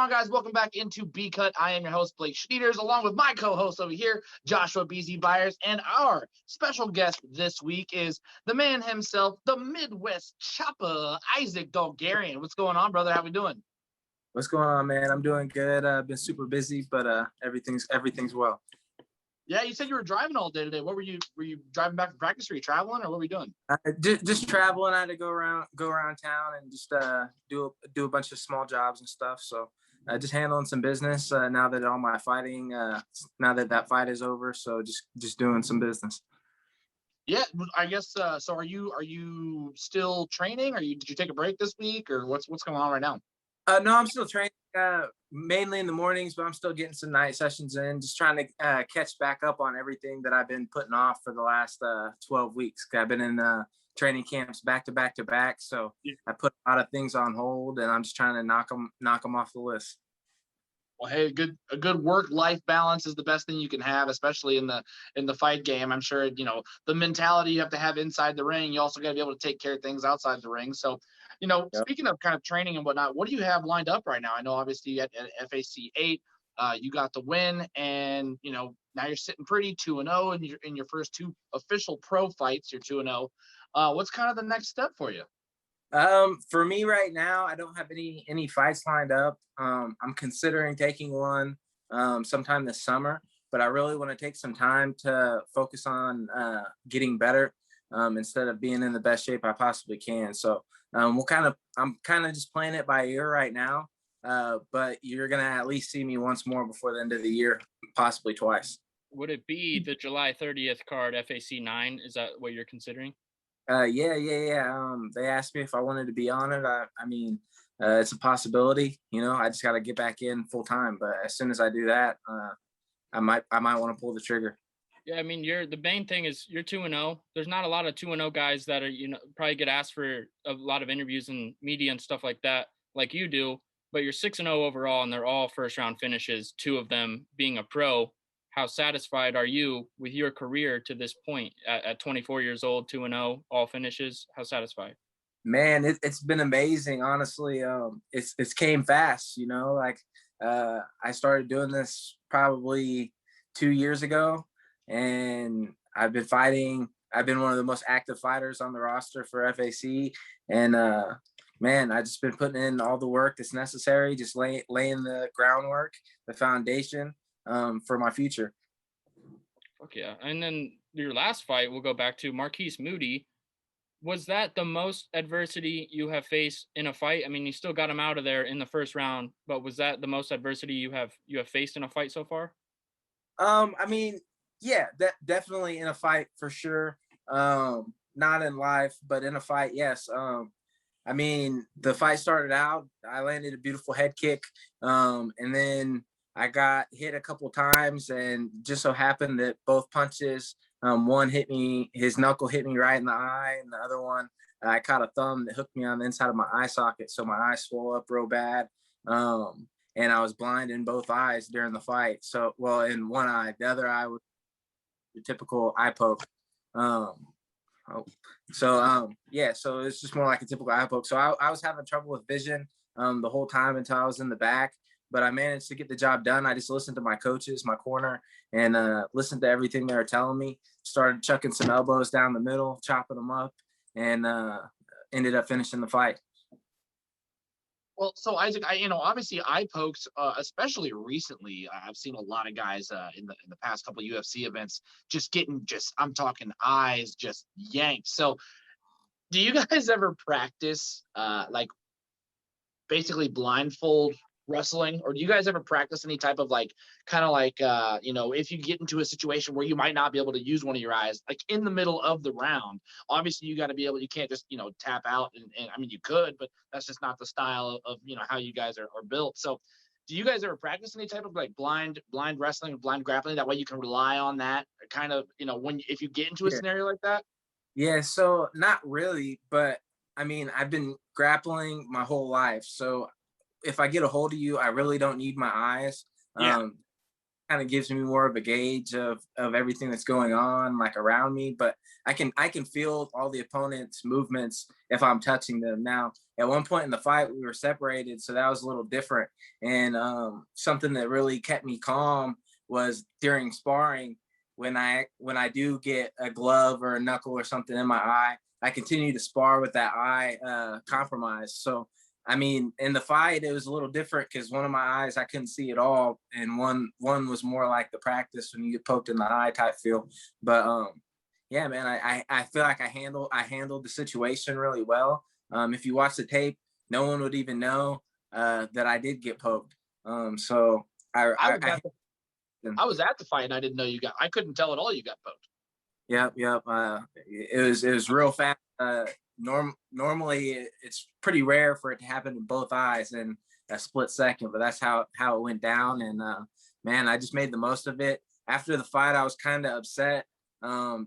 on, guys? Welcome back into B Cut. I am your host, Blake Schneiders, along with my co-host over here, Joshua BZ Byers, and our special guest this week is the man himself, the Midwest Choppa, Isaac Dulgarian. What's going on, brother? How we doing? What's going on, man? I'm doing good. I've been super busy, but everything's well. Yeah, you said you were driving all day today. What were you driving back from practice? Were you traveling, or what were you doing? Just traveling. I had to go around town and just do a bunch of small jobs and stuff. So just handling some business now that all my fighting now that fight is over. So just doing some business. Yeah, I guess. So are you still training? Did you take a break this week, or what's going on right now? No, I'm still training mainly in the mornings, but I'm still getting some night sessions in, just trying to catch back up on everything that I've been putting off for the last 12 weeks. I've been in training camps back to back. So yeah. I put a lot of things on hold, and I'm just trying to knock them off the list. Well, hey, a good work-life balance is the best thing you can have, especially in the fight game. I'm sure, the mentality you have to have inside the ring. You also got to be able to take care of things outside the ring. So, yep. Speaking of kind of training and whatnot, what do you have lined up right now? I know obviously you at FAC 8, you got the win, and now you're sitting pretty 2-0 in your first two official pro fights. You're 2-0. What's kind of the next step for you? For me right now, I don't have any fights lined up. I'm considering taking one sometime this summer, but I really want to take some time to focus on getting better instead of being in the best shape I possibly can. So I'm kind of just playing it by ear right now. But you're gonna at least see me once more before the end of the year, possibly twice. Would it be the July 30th card, FAC 9? Is that what you're considering? Yeah. They asked me if I wanted to be on it. I mean, it's a possibility. I just got to get back in full time. But as soon as I do that, I might want to pull the trigger. Yeah, I mean, the main thing is you're 2-0. There's not a lot of 2-0 guys that are probably get asked for a lot of interviews and media and stuff like that, like you do. But you're 6-0 overall, and they're all first round finishes. 2 of them being a pro. How satisfied are you with your career to this point at 24 years old, 2-0, all finishes? How satisfied? Man, it's been amazing. Honestly, it's came fast. I started doing this probably 2 years ago, and I've been fighting. I've been one of the most active fighters on the roster for FAC, and man, I just been putting in all the work that's necessary, just laying the groundwork, the foundation for my future. Okay, yeah. And then your last fight, we'll go back to Marquise Moody. Was that the most adversity you have faced in a fight? I mean, you still got him out of there in the first round, but was that the most adversity you have faced in a fight so far? I mean, yeah, definitely in a fight for sure. Not in life, but in a fight, yes. I mean, the fight started out, I landed a beautiful head kick, and then I got hit a couple times, and just so happened that both punches, one hit me, his knuckle hit me right in the eye, and the other one, I caught a thumb that hooked me on the inside of my eye socket, so my eye swelled up real bad, and I was blind in both eyes during the fight. So, well, in one eye, the other eye was the typical eye poke. So it's just more like a typical eye poke. So I was having trouble with vision the whole time until I was in the back. But I managed to get the job done. I just listened to my coaches, my corner, and listened to everything they were telling me. Started chucking some elbows down the middle, chopping them up, and ended up finishing the fight. Well, so Isaac, obviously eye pokes, especially recently, I've seen a lot of guys in the past couple of UFC events I'm talking eyes just yanked. So, do you guys ever practice like basically blindfold wrestling, or do you guys ever practice any type of if you get into a situation where you might not be able to use one of your eyes, like in the middle of the round? Obviously you got to be able, you can't just tap out, and I mean you could, but that's just not the style of how you guys are built. So do you guys ever practice any type of like blind wrestling, blind grappling, that way you can rely on that kind of if you get into a scenario like that? Yeah, so not really, but I mean, I've been grappling my whole life, so if I get a hold of you, I really don't need my eyes. Yeah. Kind kind of gives me more of a gauge of everything that's going on like around me. But I can feel all the opponent's movements if I'm touching them. Now, at one point in the fight, we were separated, so that was a little different. And something that really kept me calm was during sparring, when I do get a glove or a knuckle or something in my eye, I continue to spar with that eye compromised. So I mean, in the fight, it was a little different because one of my eyes I couldn't see at all, and one was more like the practice when you get poked in the eye type feel. But yeah, man, I feel like I handled the situation really well. If you watch the tape, no one would even know that I did get poked. So I was at the fight and I didn't know you got. I couldn't tell at all you got poked. Yep. It was real fast. Normally it's pretty rare for it to happen in both eyes in a split second, but that's how it went down. And man, I just made the most of it. After the fight, I was kind of upset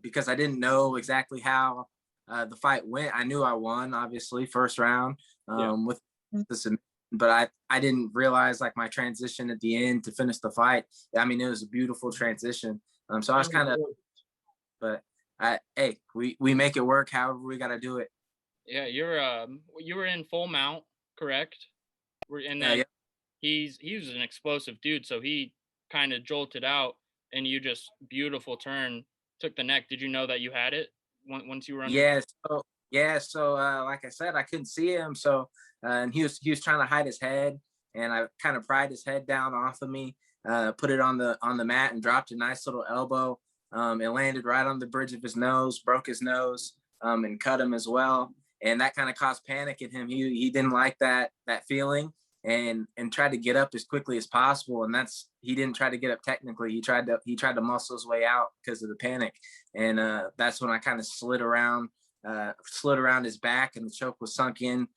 because I didn't know exactly how the fight went. I knew I won, obviously, first round with the submission, but I didn't realize like my transition at the end to finish the fight. I mean, it was a beautiful transition. So I was kind of, but hey, we make it work however we got to do it. Yeah, you were in full mount, correct? And then he was an explosive dude, so he kind of jolted out, and you just beautiful turn, took the neck. Did you know that you had it once you were under? So like I said, I couldn't see him, so and he was trying to hide his head, and I kind of pried his head down off of me, put it on the mat, and dropped a nice little elbow. It landed right on the bridge of his nose, broke his nose, and cut him as well. And that kind of caused panic in him. He didn't like that feeling, and tried to get up as quickly as possible. And he didn't try to get up technically. He tried to muscle his way out because of the panic. And that's when I kind of slid around his back, and the choke was sunk in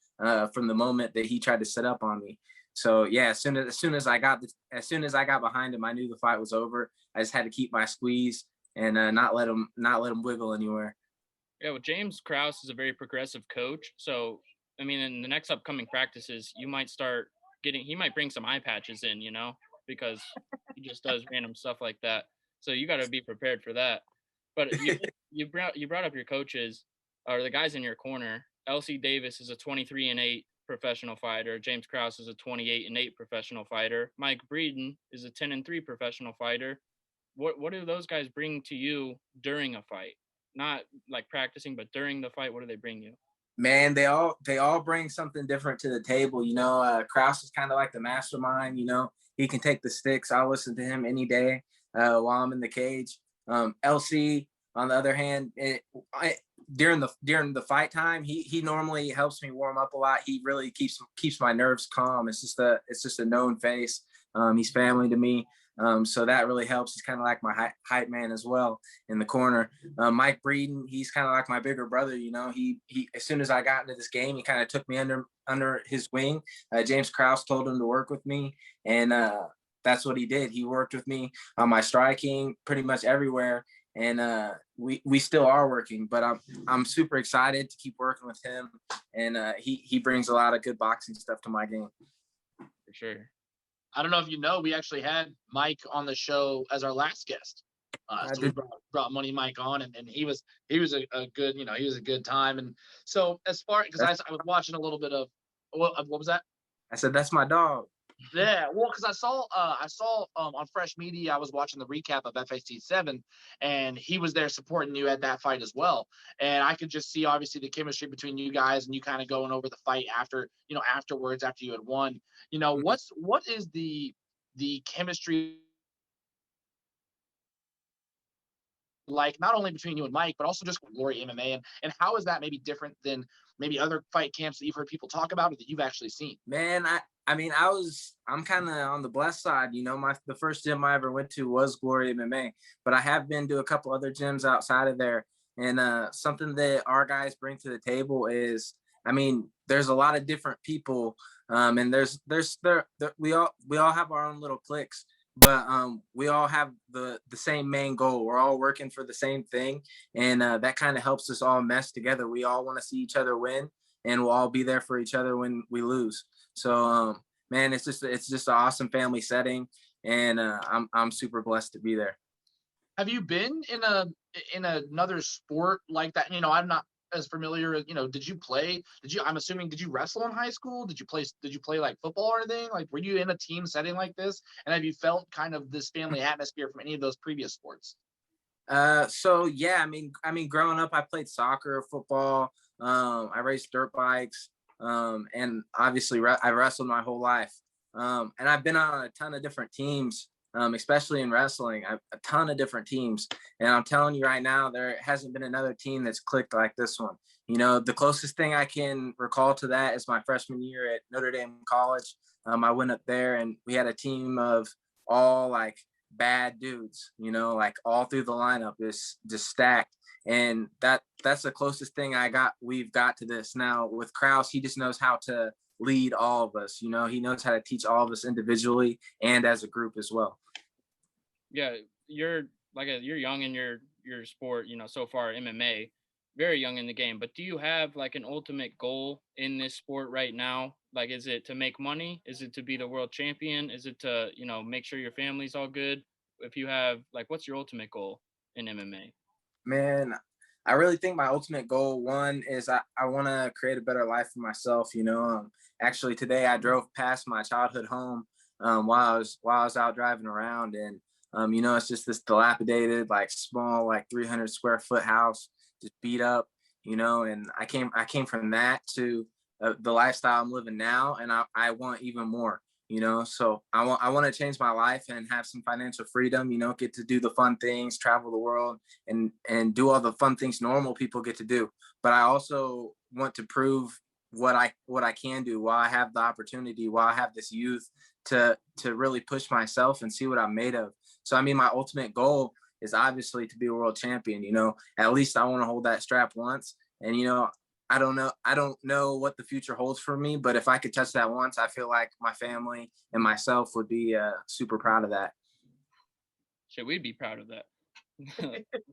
from the moment that he tried to sit up on me. So yeah, as soon as I got behind him, I knew the fight was over. I just had to keep my squeeze and not let him wiggle anywhere. Yeah, well, James Krause is a very progressive coach. So, I mean, in the next upcoming practices, you might he might bring some eye patches in, because he just does random stuff like that. So you got to be prepared for that. But you brought up your coaches, or the guys in your corner. LC Davis is a 23-8 professional fighter. James Krause is a 28-8 professional fighter. Mike Breeden is a 10-3 professional fighter. What do those guys bring to you during a fight? Not like practicing, but during the fight, what do they bring you? Man, they all bring something different to the table. Krause is kind of like the mastermind. He can take the sticks. I'll listen to him any day while I'm in the cage. LC, on the other hand, during the fight time, he normally helps me warm up a lot. He really keeps my nerves calm. It's just a known face. He's family to me. So that really helps. He's kind of like my hype man as well in the corner. Mike Breeden, he's kind of like my bigger brother. He as soon as I got into this game, he kind of took me under his wing. James Krause told him to work with me, and that's what he did. He worked with me on my striking pretty much everywhere, and we still are working. But I'm super excited to keep working with him, and he brings a lot of good boxing stuff to my game. For sure. I don't know if you know, we actually had Mike on the show as our last guest. So we brought Money Mike on, and he was a good, he was a good time. And so as far, because I was watching a little bit of, what was that? I said, that's my dog. Yeah, well, because I saw on Fresh Media, I was watching the recap of FAC 7, and he was there supporting you at that fight as well. And I could just see obviously the chemistry between you guys, and you kind of going over the fight afterwards after you had won. What is the chemistry like, not only between you and Mike, but also just Glory MMA, and how is that maybe different than maybe other fight camps that you've heard people talk about or that you've actually seen? Man, I'm kind of on the blessed side. The first gym I ever went to was Glory MMA, but I have been to a couple other gyms outside of there. And something that our guys bring to the table is, there's a lot of different people, and we all have our own little cliques, but we all have the same main goal. We're all working for the same thing, and that kind of helps us all mesh together. We all want to see each other win, and we'll all be there for each other when we lose. So man, it's just an awesome family setting, and I'm super blessed to be there. Have you been in another sport like that? I'm not as familiar. Did you play? I'm assuming, did you wrestle in high school? Did you play like football or anything? Like, were you in a team setting like this? And have you felt kind of this family atmosphere from any of those previous sports? So yeah, I mean, growing up, I played soccer, football. I raced dirt bikes, and obviously I wrestled my whole life. And I've been on a ton of different teams, especially in wrestling. A ton of different teams, and I'm telling you right now, there hasn't been another team that's clicked like this one. The closest thing I can recall to that is my freshman year at Notre Dame College. I went up there, and we had a team of all like bad dudes, like all through the lineup is just stacked. And that's the closest thing we've got to this. Now with Kraus, he just knows how to lead all of us. He knows how to teach all of us individually and as a group as well. Yeah, you're you're young in your sport, so far MMA, very young in the game. But do you have like an ultimate goal in this sport right now? Like, is it to make money? Is it to be the world champion? Is it to, make sure your family's all good? If you have, like, what's your ultimate goal in MMA? Man, I really think my ultimate goal, one, is I want to create a better life for myself. Actually today I drove past my childhood home, while I was out driving around, and it's just this dilapidated, like small, like 300 square foot house, just beat up, and I came from that to the lifestyle I'm living now, and I want even more. So I want to change my life and have some financial freedom, get to do the fun things, travel the world, and do all the fun things normal people get to do. But I also want to prove what I can do while I have the opportunity, while I have this youth to really push myself and see what I'm made of. So I mean, my ultimate goal is obviously to be a world champion. At least I want to hold that strap once. And I don't know what the future holds for me, but if I could touch that once, I feel like my family and myself would be super proud of that. Should we be proud of that?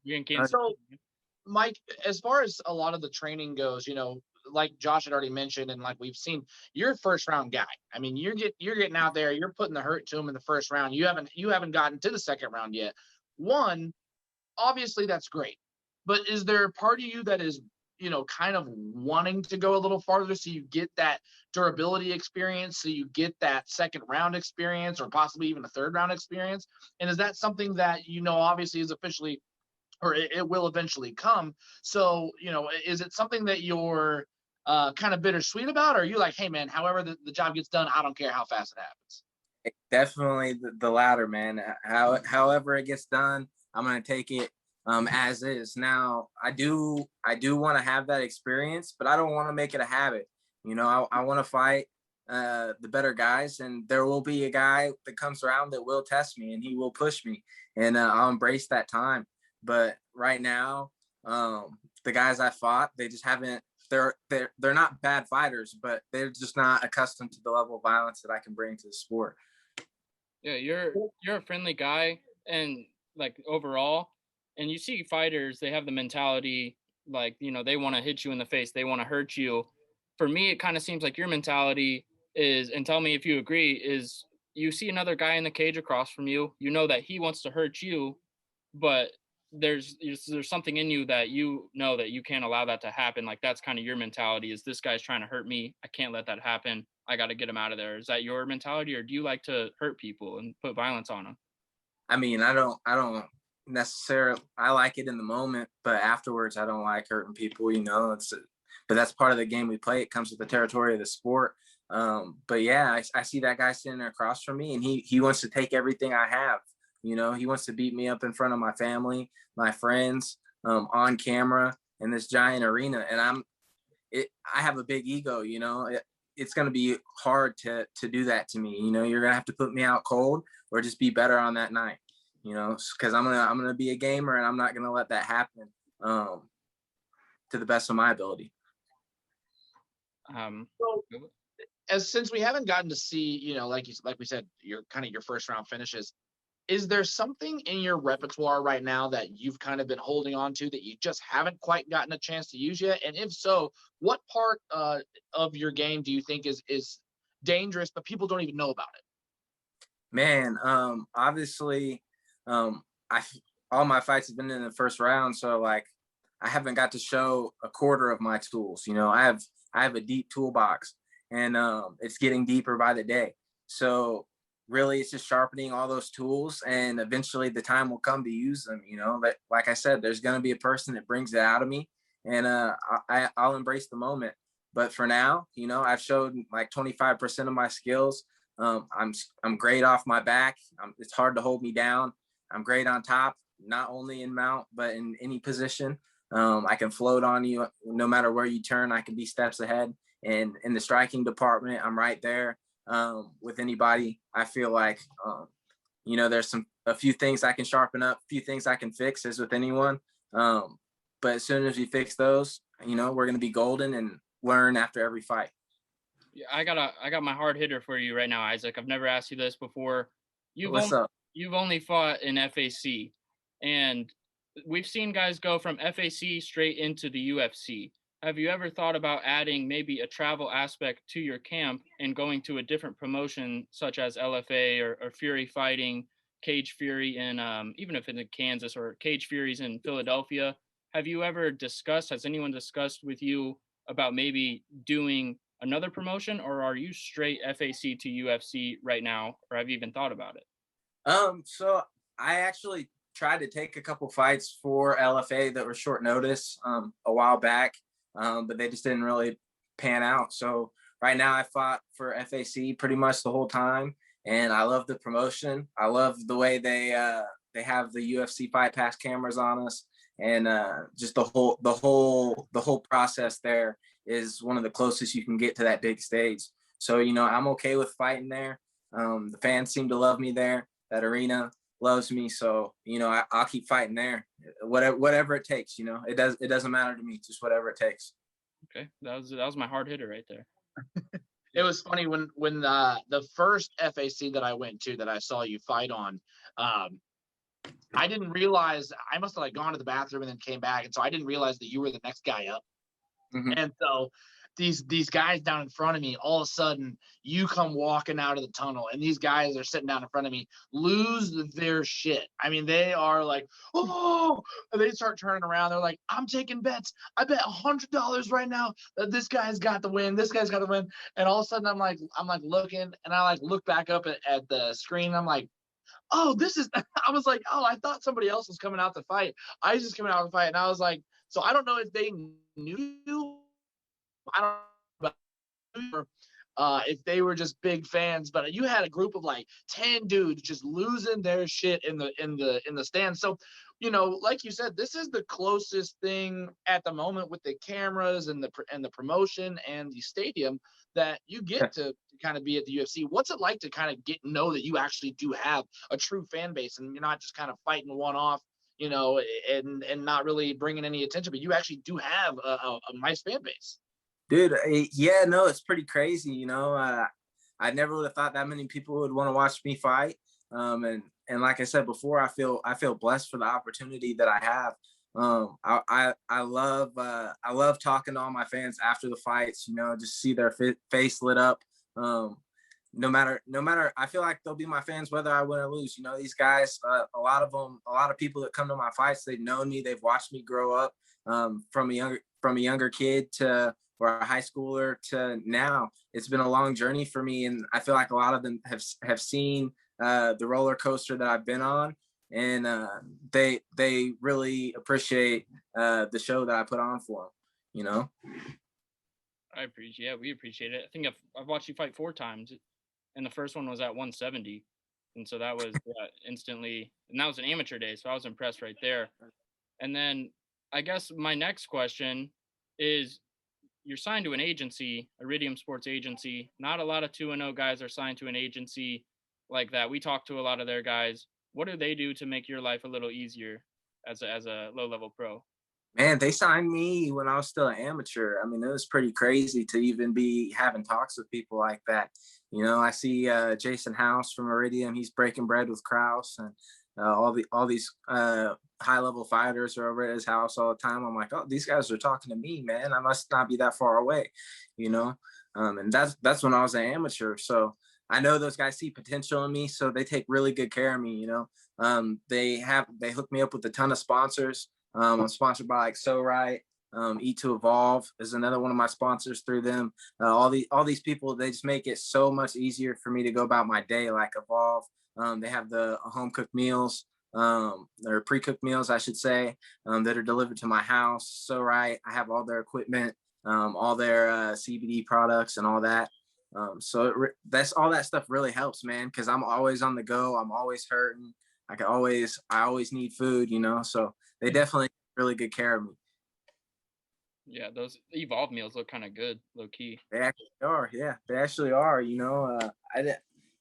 You're in Kansas. So, Mike, as far as a lot of the training goes, like Josh had already mentioned, and like we've seen, you're a first round guy. I mean, you're getting out there, you're putting the hurt to him in the first round. You haven't gotten to the second round yet. One, obviously that's great, but is there a part of you that is, kind of wanting to go a little farther so you get that durability experience, so you get that second round experience, or possibly even a third round experience? And is that something that, obviously is officially, or it will eventually come? So, is it something that you're kind of bittersweet about, or are you like, hey man, however the job gets done, I don't care how fast it happens? Definitely the latter, man. However it gets done, I'm gonna take it as is. Now, I do want to have that experience, but I don't want to make it a habit. I want to fight the better guys, and there will be a guy that comes around that will test me and he will push me, and I'll embrace that time. But right now, the guys I fought, they just haven't. They're not bad fighters, but they're just not accustomed to the level of violence that I can bring to the sport. Yeah, you're a friendly guy, and like overall, and you see fighters, they have the mentality like, they want to hit you in the face, they want to hurt you. For me, it kind of seems like your mentality is, and tell me if you agree, is you see another guy in the cage across from you, you know that he wants to hurt you, but there's something in you that that you can't allow that to happen. Like, that's kind of your mentality, is this guy's trying to hurt me, I can't let that happen, I got to get him out of there. Is that your mentality, or do you like to hurt people and put violence on them? I mean, I don't necessarily. I like it in the moment, but afterwards, I don't like hurting people. But that's part of the game we play. It comes with the territory of the sport. But yeah, I see that guy sitting across from me, and he wants to take everything I have. He wants to beat me up in front of my family, my friends, on camera in this giant arena, and I have a big ego. It's going to be hard to do that to me. You're going to have to put me out cold or just be better on that night, because I'm going to be a gamer, and I'm not going to let that happen to the best of my ability. So, since we haven't gotten to see, like we said, your first round finishes, is there something in your repertoire right now that you've kind of been holding on to that you just haven't quite gotten a chance to use yet? And if so, what part of your game do you think is dangerous, but people don't even know about it? Man, obviously, I all my fights have been in the first round, so like I haven't got to show a quarter of my tools. You know, I have a deep toolbox, and it's getting deeper by the day. So really, it's just sharpening all those tools, and eventually the time will come to use them. You know, that like I said, there's gonna be a person that brings it out of me, and I'll embrace the moment. But for now, you know, I've showed like 25% of my skills. I'm great off my back. It's hard to hold me down. I'm great on top, not only in mount but in any position. I can float on you no matter where you turn. I can be steps ahead. And in the striking department, I'm right there with anybody. I feel like you know, there's a few things I can sharpen up, a few things I can fix, as with anyone. But as soon as we fix those, you know, we're gonna be golden and learn after every fight. Yeah, I got my hard hitter for you right now, Isaac. I've never asked you this before. What's up? You've only fought in FAC, and we've seen guys go from FAC straight into the UFC. Have you ever thought about adding maybe a travel aspect to your camp and going to a different promotion such as LFA or Fury Fighting, Cage Fury in even if it's in Kansas, or Cage Furies in Philadelphia? Have you ever discussed? Has anyone discussed with you about maybe doing another promotion, or are you straight FAC to UFC right now, or have you even thought about it? So I actually tried to take a couple fights for LFA that were short notice a while back, but they just didn't really pan out. So right now I fought for FAC pretty much the whole time, and I love the promotion. I love the way they have the UFC Fight Pass cameras on us, and just the whole process there is one of the closest you can get to that big stage. So, you know, I'm okay with fighting there. The fans seem to love me there. That arena loves me. So, you know, I'll keep fighting there. Whatever it takes, you know, it doesn't matter to me, just whatever it takes. Okay, that was my hard hitter right there. It was funny when the first FAC that I went to that I saw you fight on, I didn't realize, I must have like gone to the bathroom and then came back, and so I didn't realize that you were the next guy up. Mhm. And so these guys down in front of me, all of a sudden you come walking out of the tunnel, and these guys are sitting down in front of me, lose their shit. I mean, they are like, oh, and they start turning around. They're like, I'm taking bets. I bet $100 right now that this guy's got the win. This guy's got the win. And all of a sudden I'm like looking, and I like look back up at the screen. I'm like, oh, this is, I was like, oh, I thought somebody else was coming out to fight. I was just coming out to fight. And I was like, so I don't know if they knew, I don't know if they were just big fans, but you had a group of like 10 dudes just losing their shit in the stands. So, you know, like you said, this is the closest thing at the moment with the cameras and the promotion and the stadium that you get to kind of be at the UFC. What's it like to kind of know that you actually do have a true fan base, and you're not just kind of fighting one off, you know, and not really bringing any attention, but you actually do have a nice fan base? Dude, yeah, no, it's pretty crazy. You know, I never would have thought that many people would want to watch me fight. And like I said before, I feel blessed for the opportunity that I have. I love talking to all my fans after the fights. You know, just see their face lit up. No matter, I feel like they'll be my fans whether I win or lose. You know, these guys, a lot of them, a lot of people that come to my fights, they've known me, they've watched me grow up from a younger kid to, or a high schooler to now. It's been a long journey for me, and I feel like a lot of them have seen the roller coaster that I've been on, and they really appreciate the show that I put on for them. You know. We appreciate it. I think I've watched you fight 4 times, and the first one was at 170, and so that was instantly, and that was an amateur day, so I was impressed right there. And then I guess my next question is, you're signed to an agency, Iridium Sports Agency. Not a lot of 2-0 guys are signed to an agency like that. We talk to a lot of their guys. What do they do to make your life a little easier as a low-level pro? Man, they signed me when I was still an amateur. I mean, it was pretty crazy to even be having talks with people like that. You know, I see Jason House from Iridium. He's breaking bread with Kraus, and all these high level fighters are over at his house all the time. I'm like, oh, these guys are talking to me, man. I must not be that far away, you know. And that's when I was an amateur. So I know those guys see potential in me, so they take really good care of me. They hook me up with a ton of sponsors. I'm sponsored by like So Right. Eat to Evolve is another one of my sponsors through them. All these people, they just make it so much easier for me to go about my day. Like Evolve, they have the home cooked meals, or pre-cooked meals, I should say, that are delivered to my house. So Right, I have all their equipment, all their CBD products and all that. That's all that stuff really helps, man, because I'm always on the go. I'm always hurting. I always need food, so they definitely really good care of me. Yeah, those Evolve meals look kind of good, low key. They actually are. Yeah, they actually are.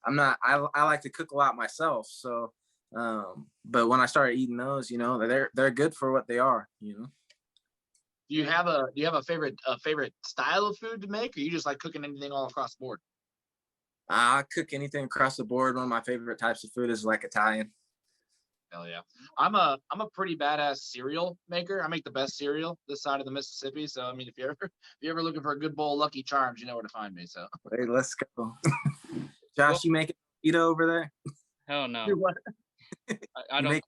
I like to cook a lot myself. So, but when I started eating those, they're good for what they are, Do you have a favorite style of food to make, or you just like cooking anything all across the board? I cook anything across the board. One of my favorite types of food is like Italian. Hell yeah. I'm a pretty badass cereal maker. I make the best cereal this side of the Mississippi. So I mean, if you're ever looking for a good bowl of Lucky Charms, you know where to find me. So Hey, let's go. Josh, you make pita over there? Hell no. What? I don't make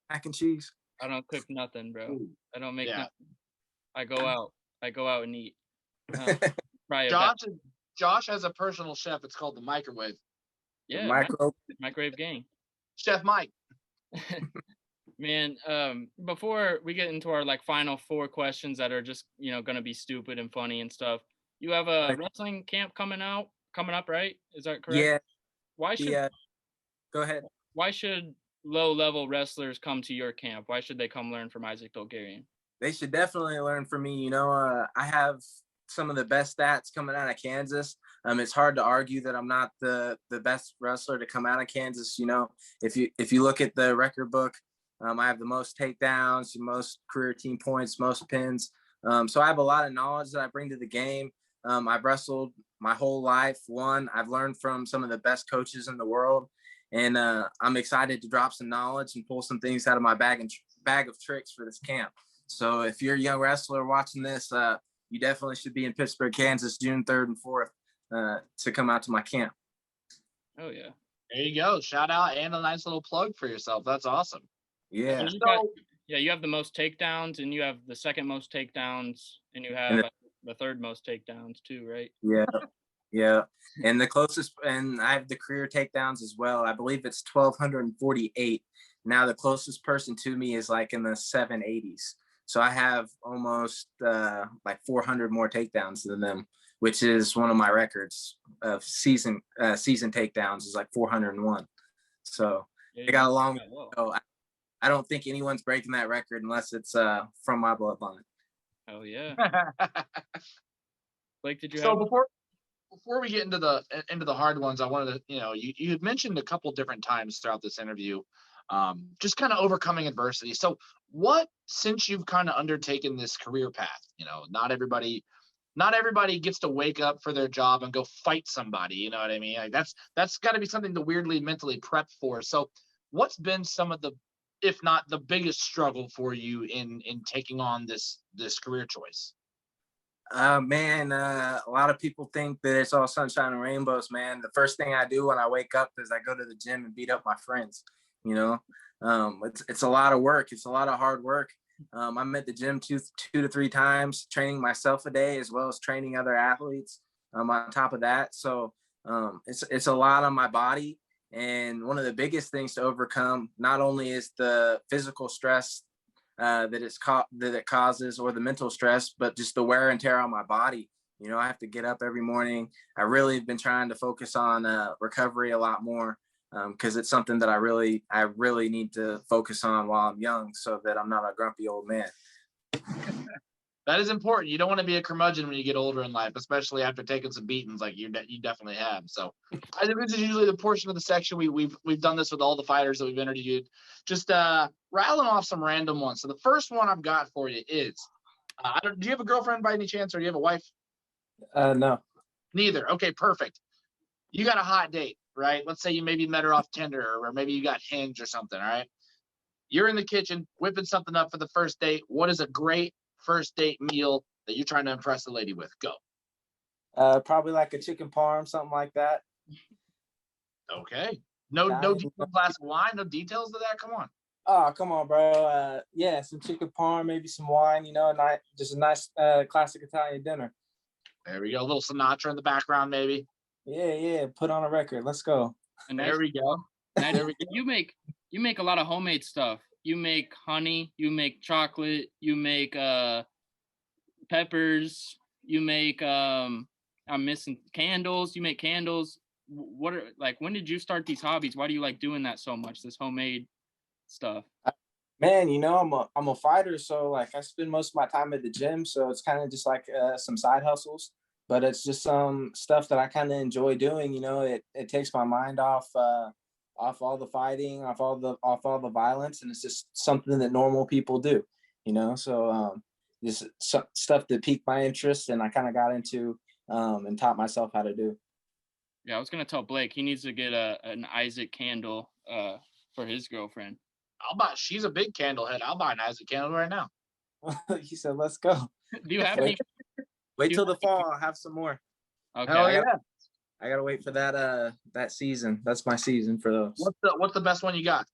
mac and cheese. I don't cook nothing, bro. Ooh, I don't make yeah. nothing. I go out and eat. Josh has a personal chef. It's called the Microwave. Yeah, microwave gang. Chef Mike. Man, before we get into our like final 4 questions that are just gonna be stupid and funny and stuff, you have a wrestling camp coming up, right? Is that correct? Yeah. Why should Go ahead. Why should low-level wrestlers come to your camp? Why should they come learn from Isaac Dulgarian? They should definitely learn from me. I have some of the best stats coming out of Kansas. It's hard to argue that I'm not the best wrestler to come out of Kansas. If you look at the record book, I have the most takedowns, most career team points, most pins. So I have a lot of knowledge that I bring to the game. I've wrestled my whole life. I've learned from some of the best coaches in the world, and I'm excited to drop some knowledge and pull some things out of my bag of tricks for this camp. So if you're a young wrestler watching this, you definitely should be in Pittsburgh, Kansas, June 3rd and 4th to come out to my camp. Oh, yeah. There you go. Shout out and a nice little plug for yourself. That's awesome. Yeah. You have the most takedowns, and you have the second most takedowns, and you have the third most takedowns too, right? Yeah. Yeah. And I have the career takedowns as well. I believe it's 1,248. Now the closest person to me is like in the 780s. So I have almost like 400 more takedowns than them, which is one of my records of season takedowns is like 401. So I got a long way to go. I don't think anyone's breaking that record unless it's from my bloodline. Oh yeah. Blake, did you so before we get into the hard ones, I wanted to, you had mentioned a couple different times throughout this interview, just kind of overcoming adversity. So since you've kind of undertaken this career path, not everybody gets to wake up for their job and go fight somebody. You know what I mean? Like that's got to be something to weirdly mentally prep for. So what's been some of the, if not the biggest struggle for you in taking on this career choice? Man, a lot of people think that it's all sunshine and rainbows, man. The first thing I do when I wake up is I go to the gym and beat up my friends. It's a lot of work. It's a lot of hard work. I'm at the gym two to three times, training myself a day as well as training other athletes. On top of that, so it's a lot on my body. And one of the biggest things to overcome not only is the physical stress that it causes, or the mental stress, but just the wear and tear on my body. I have to get up every morning. I really have been trying to focus on recovery a lot more, because it's something that I really need to focus on while I'm young, so that I'm not a grumpy old man. That is important. You don't want to be a curmudgeon when you get older in life, especially after taking some beatings like you definitely have. So I think this is usually the portion of the section we've done this with all the fighters that we've interviewed. Just rattling off some random ones. So the first one I've got for you is, do you have a girlfriend by any chance, or do you have a wife? No. Neither. Okay, perfect. You got a hot date, right? Let's say you maybe met her off Tinder, or maybe you got Hinge or something, all right? You're in the kitchen whipping something up for the first date. What is a great first date meal that you're trying to impress the lady with? Go. Probably like a chicken parm, something like that. Okay. No glass of wine, no details to that. Come on. Oh, come on, bro. Yeah, some chicken parm, maybe some wine. Just a nice classic Italian dinner. There we go. A little Sinatra in the background, maybe. Yeah. Put on a record. Let's go. There we go. There we go. You make a lot of homemade stuff. You make honey. You make chocolate. You make peppers. You make I'm missing candles. You make candles. What are when did you start these hobbies? Why do you like doing that so much? This homemade stuff. Man, I'm a fighter, so like I spend most of my time at the gym, so it's kind of just like some side hustles, but it's just some stuff that I kind of enjoy doing. It takes my mind off all the fighting, off all the violence, and it's just something that normal people do. So just stuff that piqued my interest, and I kind of got into and taught myself how to do. Yeah, I was gonna tell Blake he needs to get an Isaac candle for his girlfriend. She's a big candle head. I'll buy an Isaac candle right now. He said, "Let's go." Do you have any? Wait till the fall. I'll have some more. Okay. I gotta wait for that season. That's my season for those. What's the best one you got?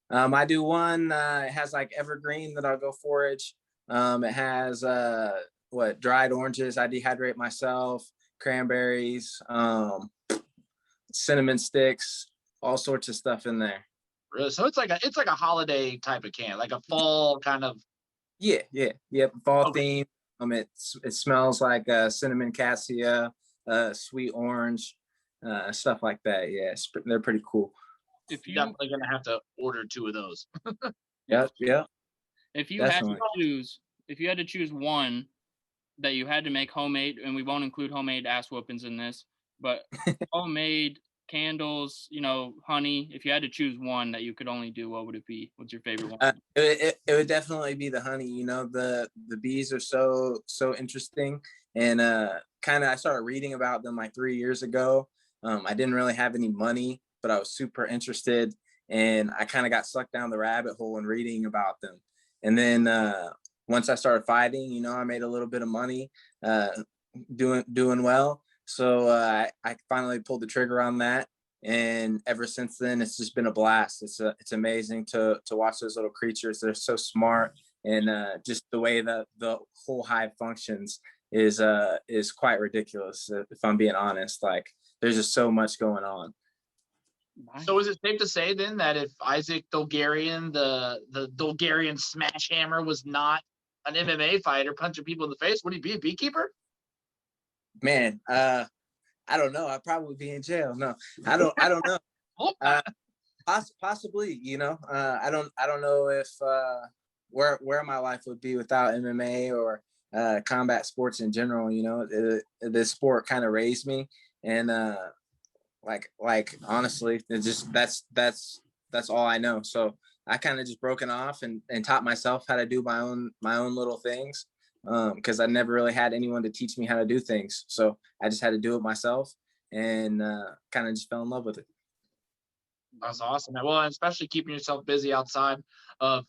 I do one. It has like evergreen that I'll go forage. It has dried oranges. I dehydrate myself. Cranberries, cinnamon sticks, all sorts of stuff in there. Really? So it's like a holiday type of can, like a fall kind of. Yeah. Fall theme. It smells like cinnamon cassia, sweet orange, stuff like that. Yeah, they're pretty cool. You're definitely gonna have to order 2 of those. Yeah. If you had to choose one that you had to make homemade, and we won't include homemade ass whoopings in this, but homemade candles, honey, if you had to choose one that you could only do, what would it be? What's your favorite one? It would definitely be the honey. The bees are so interesting, and I started reading about them like 3 years ago. I didn't really have any money, but I was super interested, and I kind of got sucked down the rabbit hole in reading about them. And then once I started fighting, I made a little bit of money, doing well. So I finally pulled the trigger on that. And ever since then, it's just been a blast. It's amazing to watch those little creatures. They're so smart, and just the way that the whole hive functions is quite ridiculous. If I'm being honest, like there's just so much going on. So is it safe to say then that if Isaac Dulgarian, the Dulgarian smash hammer, was not an MMA fighter punching people in the face, would he be a beekeeper? Man, I don't know. I'd probably be in jail. No, I don't know. Possibly, I don't know if where my life would be without MMA or combat sports in general. This sport kind of raised me, and like honestly, it's just that's all I know. So I kind of just broken off and taught myself how to do my own little things, because I never really had anyone to teach me how to do things. So I just had to do it myself, and kind of just fell in love with it. That's awesome. Well, especially keeping yourself busy outside of,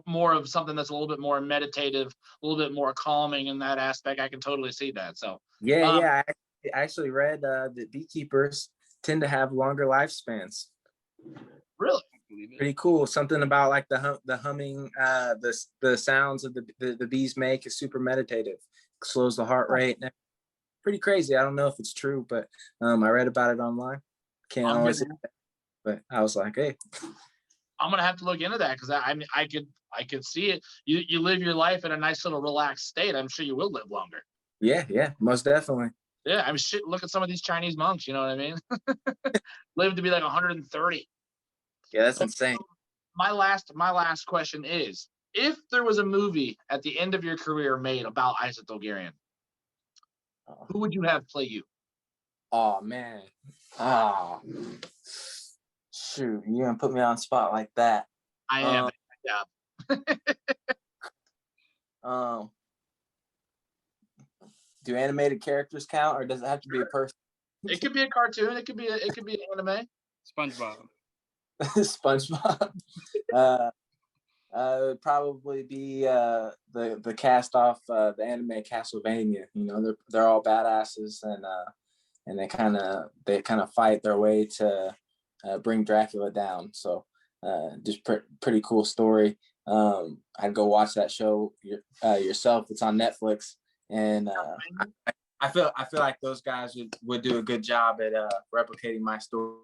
more of something that's a little bit more meditative, a little bit more calming in that aspect. I can totally see that. So yeah. I actually read that beekeepers tend to have longer lifespans. Really? Pretty cool. Something about like the humming, the sounds of the bees make is super meditative. Slows the heart rate. Pretty crazy. I don't know if it's true, but I read about it online. Can't always, but I was like, hey, I'm gonna have to look into that, because I could see it. You live your life in a nice little relaxed state. I'm sure you will live longer. Yeah, most definitely. Yeah, I mean, shit, look at some of these Chinese monks, you know what I mean? Live to be like 130. Yeah, that's insane. My last question is, if there was a movie at the end of your career made about Isaac Dulgarian, who would you have play you? Oh, man. Shoot, you're going to put me on the spot like that. I am. Yeah. Do animated characters count, or does it have to be a person? It could be a cartoon. It could be an anime. SpongeBob. SpongeBob. It would probably be the cast off the anime Castlevania. You know, they're all badasses, and they kind of fight their way to bring Dracula down. So just pretty cool story. I'd go watch that show yourself. It's on Netflix, and I feel like those guys would do a good job at replicating my story.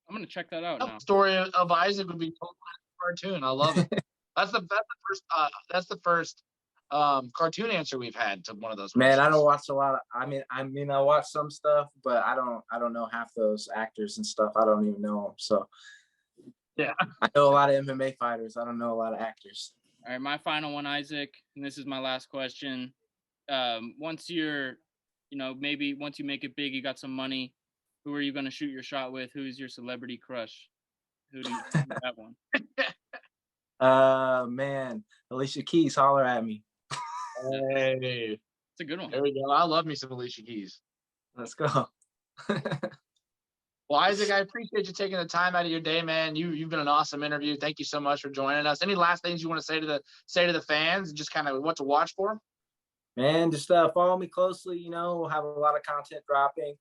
I'm gonna check that out now. The story of Isaac would be told in a cartoon. I love it. That's the first cartoon answer we've had to one of those Man, questions. I don't watch a lot of, I mean I watch some stuff, but I don't know half those actors and stuff. I don't even know them. So yeah, I know a lot of MMA fighters. I don't know a lot of actors. All right, my final one, Isaac, and this is my last question. Once you're, maybe once you make it big, you got some money, who are you going to shoot your shot with? Who's your celebrity crush? Who do you have one? Man, Alicia Keys, holler at me. Hey, it's a good one. There we go. I love me some Alicia Keys. Let's go. Well, Isaac, I appreciate you taking the time out of your day, man. You've been an awesome interview. Thank you so much for joining us. Any last things you want to say to the fans, and just kind of what to watch for? Man, just follow me closely. You know, we'll have a lot of content dropping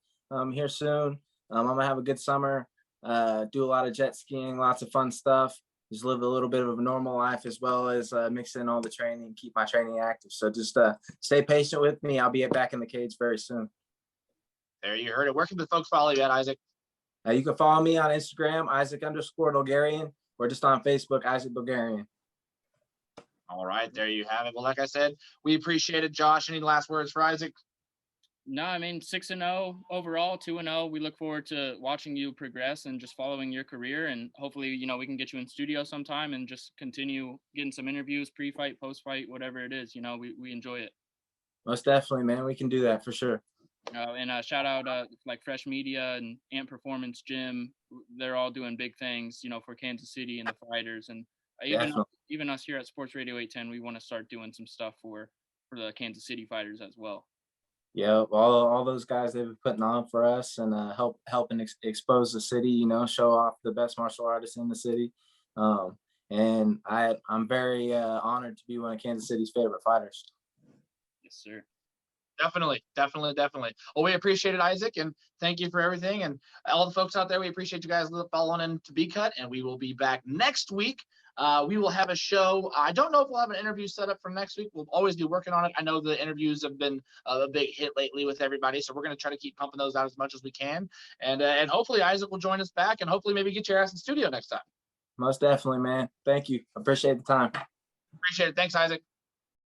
here soon. I'm gonna have a good summer. Do a lot of jet skiing, lots of fun stuff. Just live a little bit of a normal life, as well as mix in all the training, keep my training active. So just stay patient with me. I'll be back in the cage very soon. There, you heard it. Where can the folks follow you at, Isaac? You can follow me on Instagram, Isaac_Dulgarian, or just on Facebook, Isaac Dulgarian. All right, there you have it. Well, like I said, we appreciate it. Josh, any last words for Isaac? No, I mean 6-0 overall, 2-0. We look forward to watching you progress and just following your career, and hopefully, we can get you in studio sometime and just continue getting some interviews, pre-fight, post-fight, whatever it is. We enjoy it. Most definitely, man. We can do that for sure. And shout out like Fresh Media and Ant Performance Gym. They're all doing big things, for Kansas City and the fighters, and even us here at Sports Radio 810. We want to start doing some stuff for the Kansas City fighters as well. Yeah, all those guys they've been putting on for us, and helping expose the city. Show off the best martial artists in the city. And I'm very honored to be one of Kansas City's favorite fighters. Yes, sir. Definitely. Well, we appreciate it, Isaac, and thank you for everything. And all the folks out there, we appreciate you guys following in to Be Cut, and we will be back next week. We will have a show. I don't know if we'll have an interview set up for next week. We'll always be working on it. I know the interviews have been a big hit lately with everybody, so we're going to try to keep pumping those out as much as we can. And hopefully Isaac will join us back, and hopefully maybe get your ass in the studio next time. Most definitely, man. Thank you. Appreciate the time. Appreciate it. Thanks, Isaac.